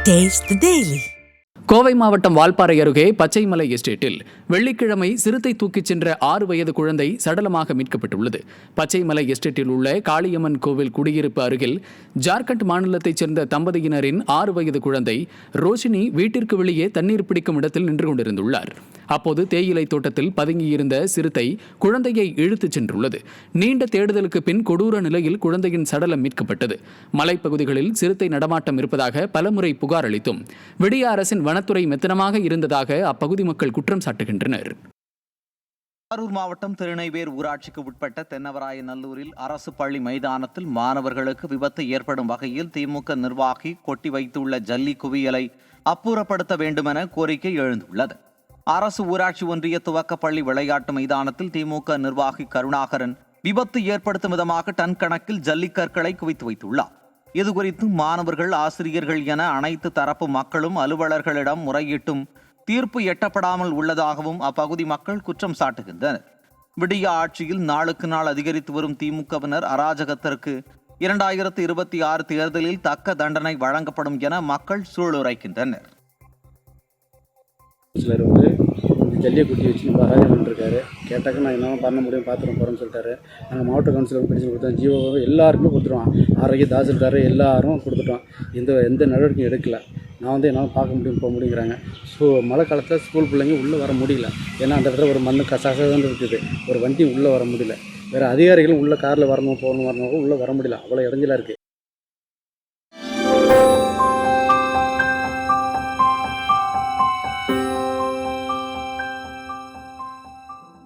Taste the Daily. Kovai மாவட்டம் வால்பாறை அருகே பச்சைமலை எஸ்டேட்டில் வெள்ளிக்கிழமை சிறுத்தை தூக்கிச் சென்ற 6 வயது குழந்தை சடலமாக மீட்கப்பட்டுள்ளது. பச்சைமலை எஸ்டேட்டில் உள்ள காளியம்மன் கோவில் குடியிருப்பு அருகில் ஜார்க்கண்ட் மாநிலத்தைச் சேர்ந்த தம்பதியினரின் 6 வயது குழந்தை ரோஷினி வீட்டிற்கு வெளியே தண்ணீர் பிடிக்கும் இடத்தில் நின்று கொண்டிருந்துள்ளார். அப்போது தேயிலை தோட்டத்தில் பதுங்கியிருந்த சிறுத்தை குழந்தையை இழுத்துச் சென்றுள்ளது. நீண்ட தேடுதலுக்கு பின் கொடூர நிலையில் குழந்தையின் சடலம் மீட்கப்பட்டது. மலைப்பகுதிகளில் சிறுத்தை நடமாட்டம் இருப்பதாக பலமுறை புகார் அளித்தும் விடிய அரசின் வனத்துறை மெத்தனமாக இருந்ததாக அப்பகுதி மக்கள் குற்றம் சாட்டுகின்றனர். கரூர் மாவட்டம் திருநெய்வேலி ஊராட்சிக்கு உட்பட்ட தென்னவராய நல்லூரில் அரசு பள்ளி மைதானத்தில் மாணவர்களுக்கு விபத்து ஏற்படும் வகையில் திமுக நிர்வாகி கொட்டி வைத்துள்ள ஜல்லி குவியலை அப்புறப்படுத்த வேண்டுமென கோரிக்கை எழுந்துள்ளது. அரசு ஊராட்சி ஒன்றிய துவக்கப்பள்ளி விளையாட்டு மைதானத்தில் திமுக நிர்வாகி கருணாகரன் விபத்து ஏற்படுத்தும் விதமாக டன் கணக்கில் ஜல்லிக்கற்களை குவித்து வைத்துள்ளார். இதுகுறித்து மாணவர்கள், ஆசிரியர்கள் என அனைத்து தரப்பு மக்களும் அலுவலர்களிடம் முறையிட்டும் தீர்ப்பு எட்டப்படாமல் உள்ளதாகவும் அப்பகுதி மக்கள் குற்றம் சாட்டுகின்றனர். விடிய ஆட்சியில் நாளுக்கு நாள் அதிகரித்து வரும் திமுகவினர் அராஜகத்திற்கு 2026 தேர்தலில் தக்க தண்டனை வழங்கப்படும் என மக்கள் சூளுரைக்கின்றனர். சிலர் ஜல்லியை குட்டி வச்சு அராஜகம் பண்ணிருக்காரு. கேட்டாக்க நான் என்ன பண்ண முடியும், பார்த்துட்டு போகிறேன்னு சொல்லிட்டாரு. நாங்கள் மாவட்ட கவுன்சிலருக்கு பிடிச்சி கொடுத்தோம், ஜிஓ எல்லாருக்குமே கொடுத்துருவோம், ஆரோக்கிய தாசில்தார் எல்லாரும் கொடுத்துட்டோம். எந்த நடவடிக்கையும் எடுக்கல. நான் என்னால் பார்க்க முடியும், போக முடியுங்கிறாங்க. மழை காலத்தில் ஸ்கூல் பிள்ளைங்க உள்ளே வர முடியல. ஏன்னா அந்த இடத்துல ஒரு மண் கசகன்னு இருக்குது, ஒரு வண்டி உள்ளே வர முடியல. வேறு அதிகாரிகளும் உள்ளே காரில் வரணும் போகணும் உள்ளே வர முடியல. அவ்வளோ இடைஞ்சலாக இருக்குது.